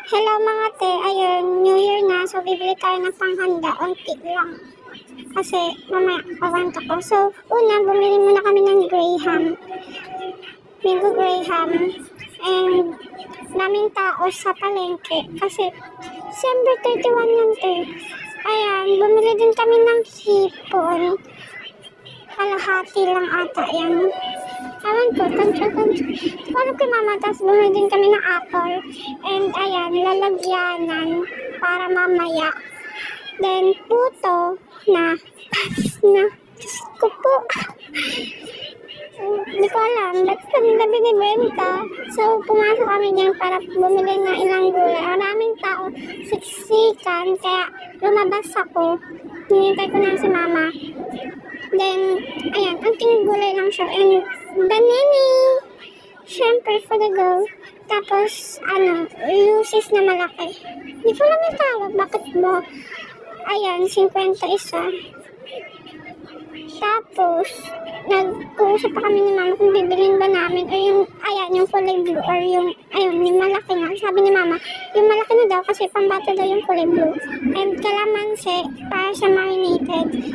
Hello mga te, ayun, New Year na, so bibili tayo ng panghanda, onti lang. Kasi mamaya kawanta ko. So, una, bumili muna kami ng Graham. Mango Graham. And daming tao sa palengke. Kasi, December 31 yan te. Ayan, bumili din kami ng hipon. Kalahati lang ata yan. Alam ko, tansya. Parang kay mama, tapos bumili din kami ng apple. And ayan, lalagyanan para mamaya. Then, puto na, Diyos ko po. Hindi ko alam, ba't kami na binibenta? So, pumasok kami dyan para bumili ng ilang gulay. Maraming tao, siksikan, kaya lumabas ako. Hinintay ko na si mama. Then, ayan, anting gulay lang siya. And, banini! Siyempre, for the go. Tapos, lucis na malaki. Hindi ko lang yung tawag. Bakit mo? Ayan, 51. Tapos, nag-uusap pa kami ni mama kung bibilin ba namin or yung, ayan, yung kulay blue or yung, ayun, yung malaki nga. Sabi ni mama, yung malaki na daw kasi pambata daw yung kulay blue. And kalamansi para sa marinated.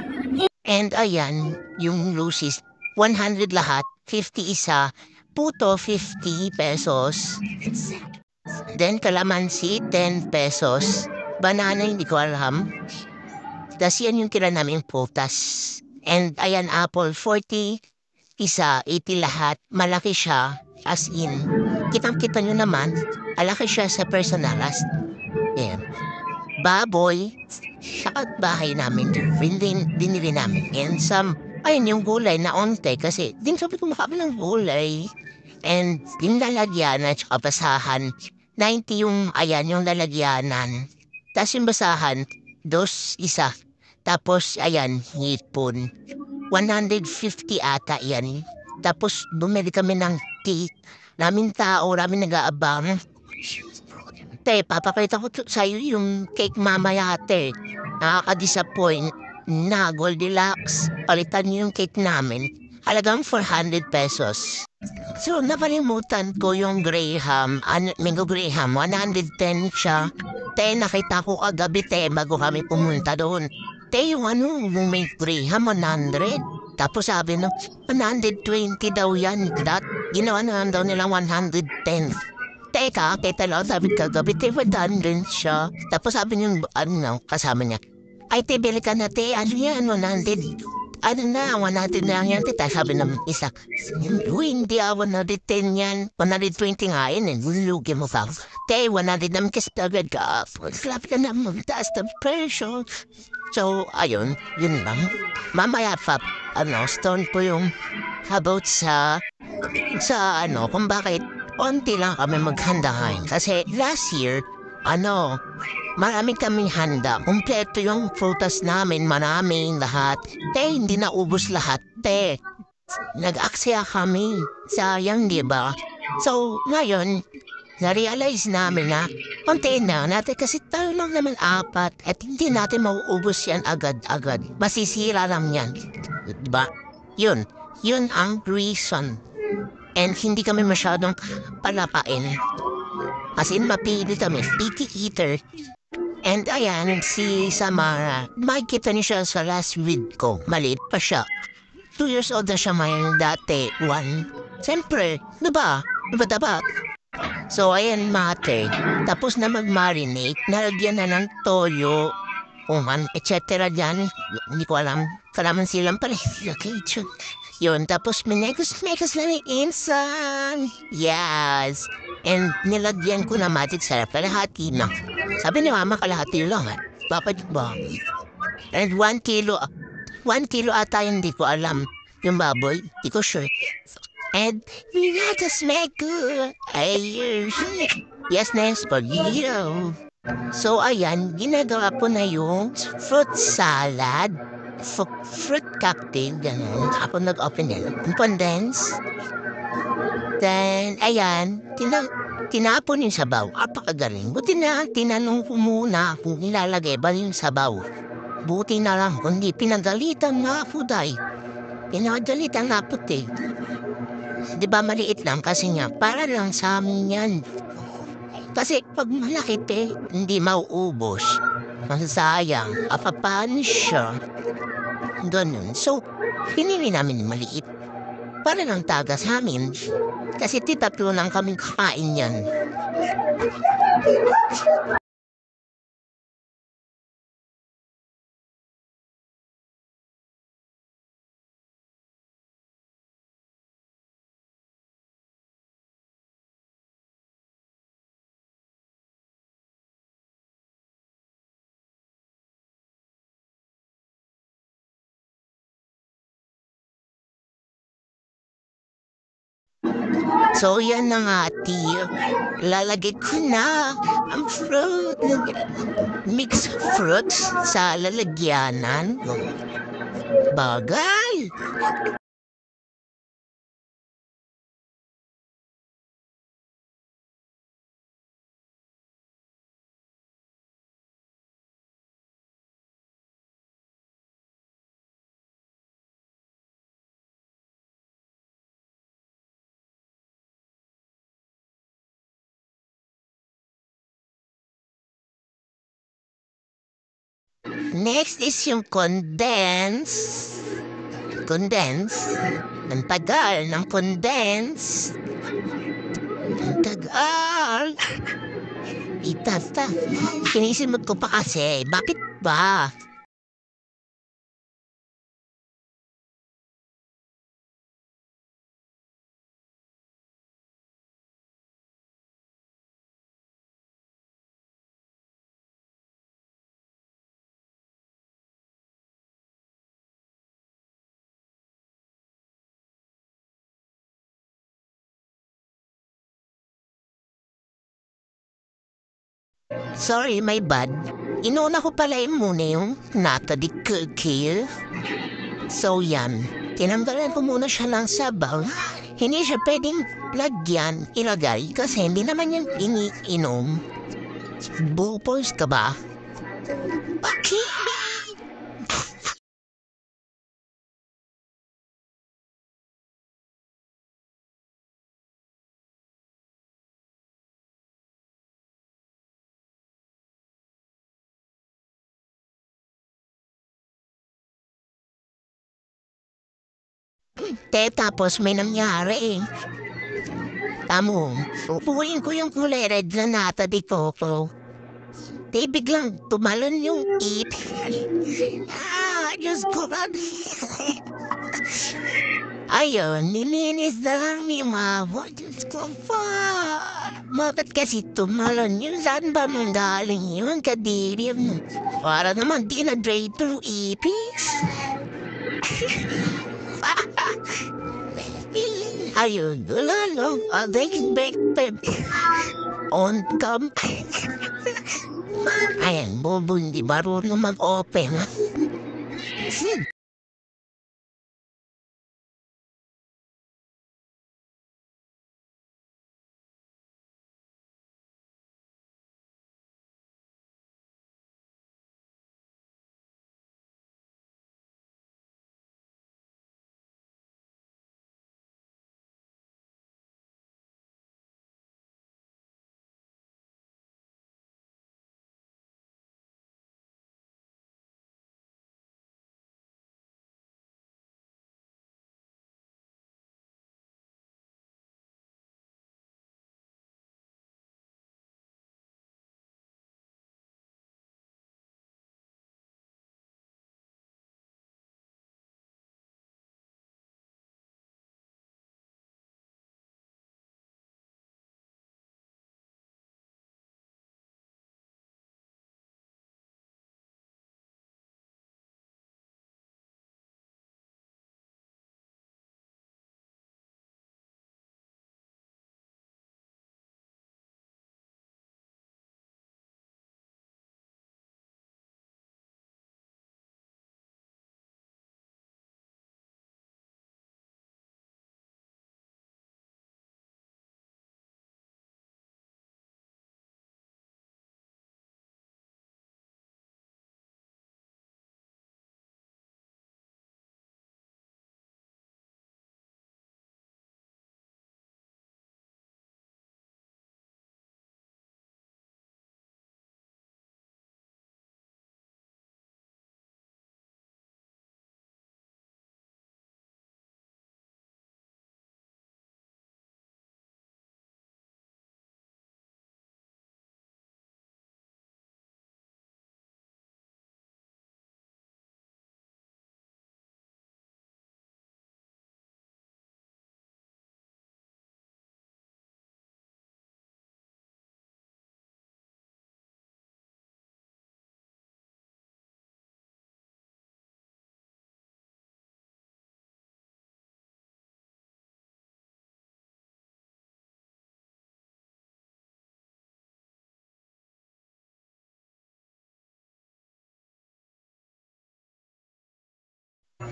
And ayan, yung lucis, 100 lahat, 50 isa, puto 50 pesos. Then kalamansi, 10 pesos. Banana, hindi ko alam. Tas yan yung tira namin prutas. And ayan, apple, 40 isa, 80 lahat. Malaki siya, as in. Kitang-kita nyo naman, alaki siya sa personalas. Yan. Baboy, sa bahay namin, binili namin. And some, ayun yung gulay na onte kasi din sabi ko makabili ng gulay. And yung lalagyanan at saka basahan, 90 yung, ayan, yung lalagyanan. Tapos yung basahan, isa. Tapos, ayan, hipon. 150 ata yan. Tapos, bumili kami ng cake. Naming tao, namin nag-aabang. Te, papakita ko sa'yo yung cake mamaya, te. Nakaka-disappoint na Goldilocks. Palitan niyo yung cake namin. Halagang 400 pesos. So, napalimutan ko yung Graham, Mango Graham, 110 siya. Te, nakita ko kagabi, te, bago kami pumunta doon. Te, yung yung Mango Graham, 100. Tapos sabi no, 120 daw yan. Ginawa na daw nilang 110. Teka, lang, sabi kagabi, te, 100 siya. Tapos sabi niyo, kasama niya, ay, te, bili ka na, te, ano yan, 100. Ano na, 100 na yan, te. Tapos sabi ng isa, uy, hindi 110 yan. 120 nga yun, lugi mo pa. Te, 100 naman kasi agad ka. Slapi ka na, magtaas ng presyo. So, ayun, yun lang. Mamaya pa, stone po yung about sa kung bakit onti lang kami maghanda ngayon. Kasi last year, marami kaming handa. Kompleto yung prutas namin, maraming lahat. Te, hindi na ubos lahat, te. Nag-aksaya kami. Sayang, di ba? So, ngayon, na-realize namin na konti na natin kasi tayo lang naman apat at hindi natin mauubos yan agad-agad. Masisira lang yan. Diba? Yun ang reason. And hindi kami masyadong palapain. As in, mapili kami. Picky eater. And ayan, si Samara, makikita niyo siya sa last vid ko. Maliit pa siya. 2 years old na siya ngayon dati. 1. Siyempre, diba? Diba? So, ayan, mate. Tapos na mag-marinate, nalagyan na ng toyo, etc. dyan. Hindi ko alam. Kalaman silang pala. Okay, yun, tapos mekas na ng insan. Yes. And nilagyan ko na matik sarap. Kalahati na. Sabi ni mama, kalahati lang. Papat ba? And 1 kilo. 1 kilo ata yun, hindi ko alam. Yung baboy, hindi ko sure. And let us make good. Yes, Nespolio. So, ayan, ginagawa ko na yung fruit salad. Fruit cocktail, gano'n. Ako nag-open yan. Condense. Then, ayan, tinapon yung sabaw. Apakagaling. Buti na, tinanong ko muna kung nilalagay ba yung sabaw. Buti na lang, kundi pinagalitan nga ako, day. Pinagalitan nga po, te. Di ba maliit lang kasi nga, para lang sa amin yan. Kasi pag malaki hindi mauubos. Masasayang. Papaano siya? Ganun. So, pinili namin maliit. Para lang taga sa amin. Kasi titatlo lang kaming kakain yan. So, yan na nga, tiyo. Lalagay ko na ang fruit. Mixed fruits sa lalagyanan. Bagay. Next is yung condense. Condense. Ang tagal ng condense. Ang tagal. Itata. Kinisimot ko pa kasi. Bakit ba? Sorry, my bad. Inuna ko pala yung muna yung nata di cookie. So yan, tinanggalan ko muna siya ng sabaw. Hindi siya pwedeng lagyan, ilagay kasi hindi naman yung iniinom. Bupos ka ba? Bakit? Tapos may nangyari eh. Tamo, pupuin ko yung kulay red na nata di coco. Biglang tumalon yung ip. Diyos ko ba? Ayun, nilinis na lang ni Mama. Diyos ko pa. Bakit kasi tumalon yun? Saan ba manggaling yun? Kadilim. Para naman di na dray through ipis. Ayun, wala lang. They can back on cam. Ayan, bobo hindi marunong mag-open.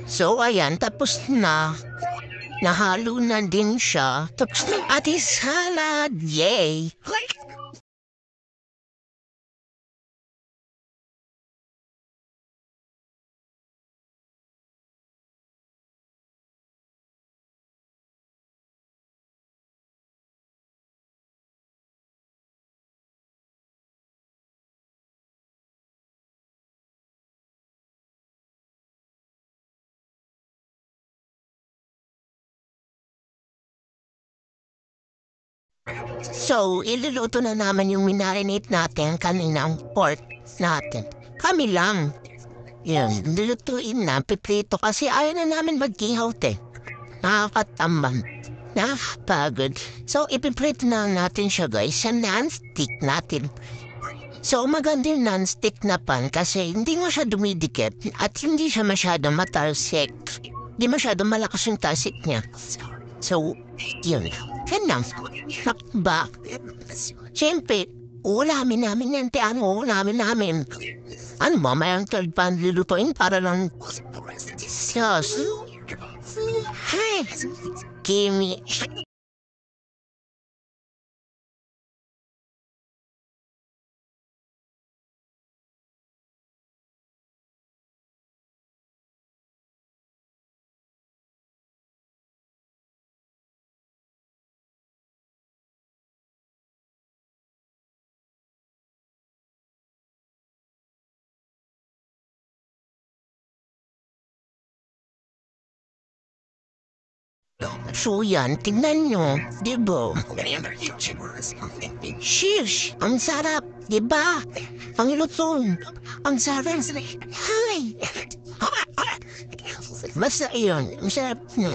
So, ayan, tapos na. Nahalo na din siya. Tapos na ating salad. Yay! So, iluluto na naman yung minarinate natin kaninang pork natin. Kami lang. Yun, lulutuin na, piprito kasi ayaw na namin mag-ihaw te. Nakakatamban. Nakakapagod. So, ipiprito na natin siya guys sa non-stick natin. So, maganda yung non-stick na pan kasi hindi mo siya dumidikit at hindi siya masyadong matalsik. Hindi masyadong malakas yung talsik niya. So, yun. Yan lang. Ba? Siyempre, ulamin namin yan. Ano, ulamin namin. Ano ba, mayroong third pan lulutuin para lang... Sus. Hey, Kimi. So yan, tingnan nyo, di ba? Shish, ang sarap, di ba? Ang lutong, ang sarap. Hi! Basta yun, ang sarap nyo.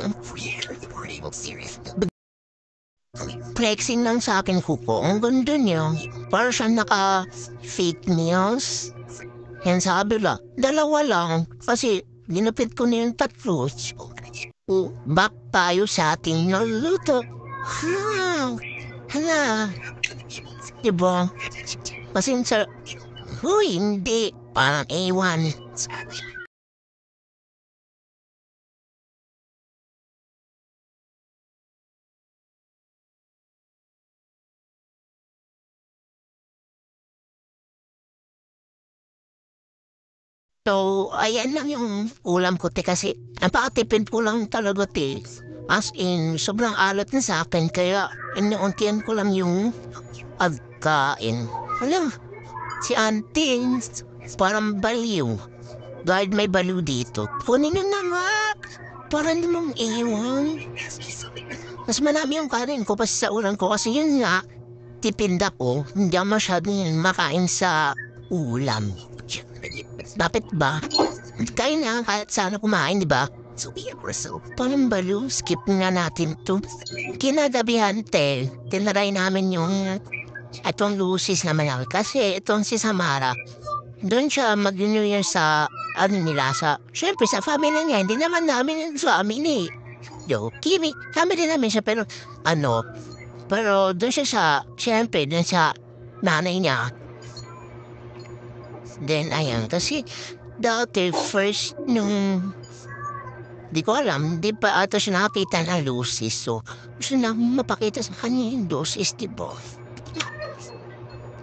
Flexing lang sa akin kuko, ang ganda niyo. Para siya naka-fake nails. Yan sabi lang, dalawa lang, kasi ginupit ko na yung tatlo. Back tayo sa ating naluluto. Hala. Diba? Pasensya. Huy, hindi. Parang A1. So, ayan lang yung ulam ko te kasi napakatipid ko lang talaga te. As in, sobrang alat na sa akin kaya inuuntian ko lang yung pagkain. Alam, si auntie, parang baliw. Dahil may baliw dito. Kunin nyo na nga. Para namang iwan. Mas marami yung kanin ko pa sa ulam ko kasi yun nga, tipid ako. Hindi ako masyadong makain sa ulam. Dapat ba? Kaya na kahit sana kumain, di ba? Parang baliw, skip nga natin to. Kinagabihan, te, tinaray namin yung itong Lucis na manal. Kasi itong si Samara, doon siya mag-New Year sa, ano nila, sa, syempre sa family niya, hindi naman namin yung family. Yo, Kimi, family namin siya, pero, ano, pero doon siya sa, syempre, doon sa nanay niya. Then, ayan, kasi, dati, first, nung, di ko alam, di pa ata siya nakakita ng Lucis, so, gusto na mapakita sa kanya yung dosis, di ba?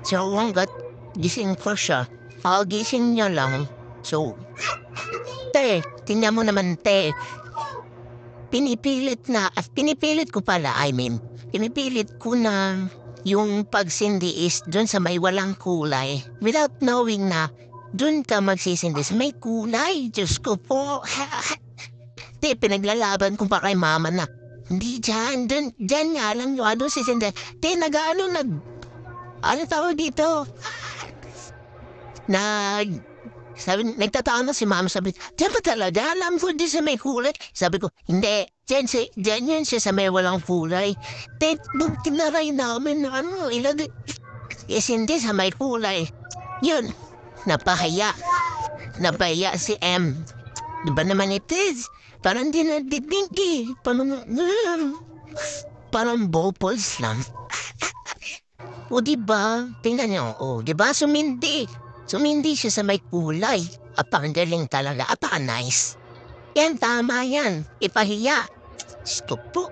So, hanggat gising ko siya, gising niya lang. So, te, tingnan mo naman, te. Pinipilit ko pala, pinipilit ko na yung pagsindi is dun sa may walang kulay. Without knowing na dun ka magsisindi sa may kulay. Diyos ko po. Te, pinaglalaban ko pa kay mama na. Hindi dyan, dyan nga lang yung ano sisindi. Te, ano tawag dito? Nagtataka na si mama, sabi, diyan ba talaga? Alam ko di sa may kulay. Sabi ko, hindi. Diyan yun siya sa may walang kulay. Nung tinaray namin na ano, yes, hindi sa may kulay. Yun, napahiya. Napahiya si M. Diba naman itis? Parang di nadidig eh. Parang bopals lang. O diba? Tingnan niyo, diba sumindi? Sumindi siya sa may kulay. Apang galing talaga, apang nice. Yan, tama yan. Ipahiya. Diyos ko po.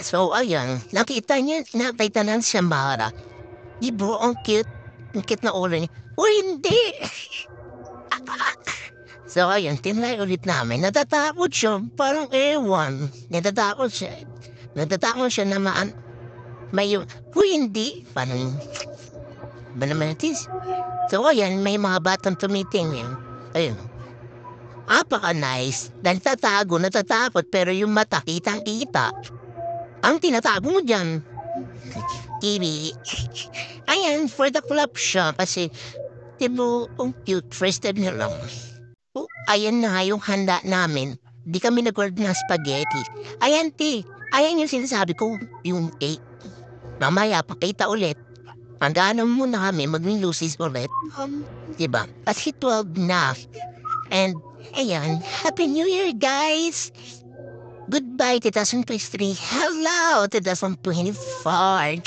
So, ayan. Nakita ng Samara. Di ba, ang cute. Ang cute na ulo niya. O, hindi. So, ayun, tinry ulit namin. Natatakot siya. Parang ewan. Natatakot siya na may hindi. Parang, ba naman natin? So, ayan, may mga batang tumitingin. Ayun. Apaka-nice. Natatakot, pero yung mata, kitang-kita. Ang tinatago mo dyan. TV. Ayan, for the club siya. Kasi, diba, ang cute. First time niya lang. Oh, ayan na nga yung handa namin. Di kami nag-order ng spaghetti. Ayan, ti. Ayan yung sinasabi ko, yung cake. Mamaya, pakita ulit. Hangganan muna kami, mag-lucis ulit. Diba? Kasi 12 na. And, ayan, Happy New Year, guys! Goodbye, 2023. Hello, 2024.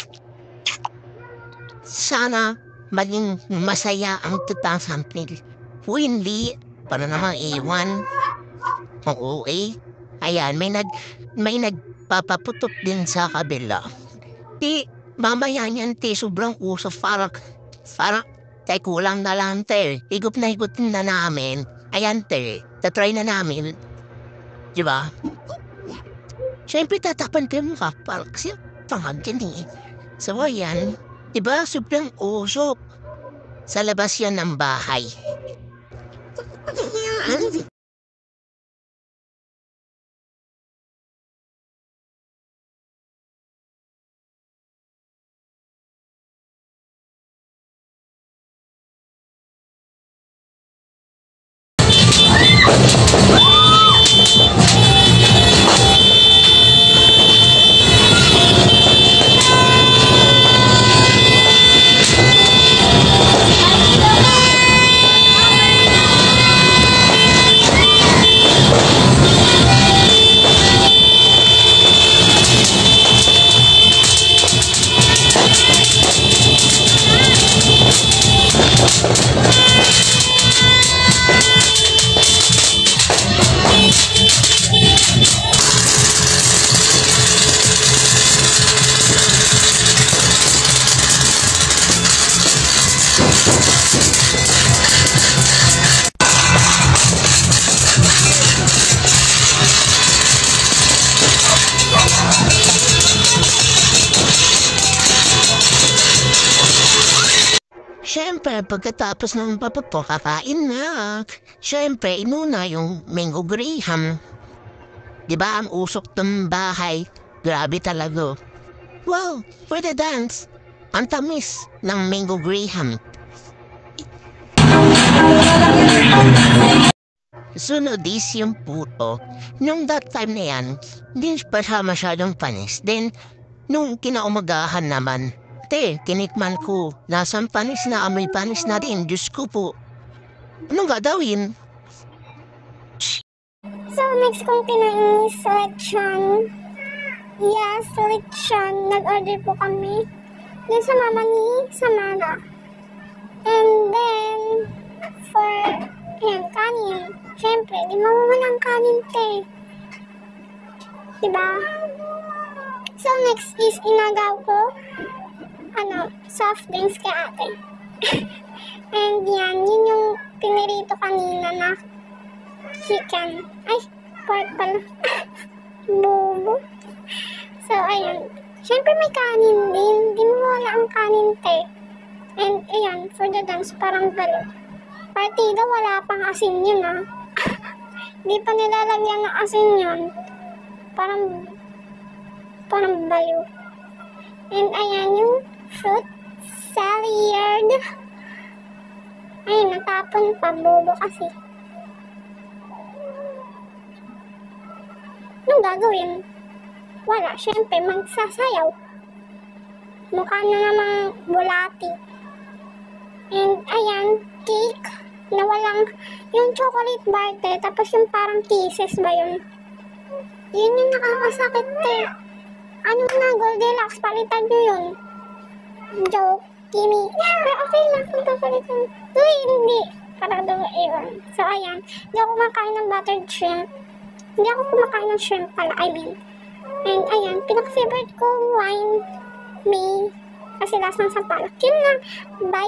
Sana maging masaya ang 2023. Hindi, para naman iwan. Oo, eh. Ayan, may nagpapaputok din sa kabila. Ti, mamaya niyan, ti, sobrang uso. Parang, tay, kulang na lang, te. Higop na namin. Ayan, te, tatry na namin. Diba? Siyempre, tatapan kayo mukha. Parang kasi, pangagyan eh. So, ayan. Diba, sobrang usok. Sa labas yan ng bahay. Siyempre, pagkatapos ng paputo, kakain na. Siyempre, inuna yung mango graham. Diba ang usok ng bahay? Grabe talaga. Wow, for the dance. Ang tamis ng mango graham. Sunod is yung puto. Nung that time na yan, hindi pa siya masyadong panis. Then, nung kinaumagahan naman, tinikman ko. Lasang panis na, amoy panis na din. Diyos ko po. Anong gagawin? So, next kong kinain is lechon. Yes, lechon. Nag-order po kami. Dun sa mama ni Samara. And then, for, kanin. Siyempre, di mawawalang kanin, te. Diba? So, next is inagaw ko soft drinks kay ate. And yan, yun yung pinirito kanina na chicken. Ay, pork pala. Bobo. So, ayun. Siyempre may kanin din. Di mo wala ang kanin, te. And, ayan, for the dance, parang balo. Partida, wala pang asin yun, ha. Di pa nilalagyan ng asin yun. Parang balo. And, ayan, yung fruit salad. Ayun, natapon pa. Bobo kasi. Anong gagawin? Wala. Siyempre, magsasayaw. Mukha na namang bulati. And, ayan, cake na walang, yung chocolate bar, te. Tapos yung parang kisses ba yun? Yun yung nakakasakit, te. Ano na, Goldilocks, palitan nyo yun. Joke, Kimi. Pero okay lang kung papalitan. Uy, hindi. para daw iyon. So, ayan. Hindi ako kumakain ng buttered shrimp. Hindi ako kumakain ng shrimp pala, I mean. And, ayan, pinaka-favorite ko, wine, May, kasi last ng sampalok. Yun lang. Bye!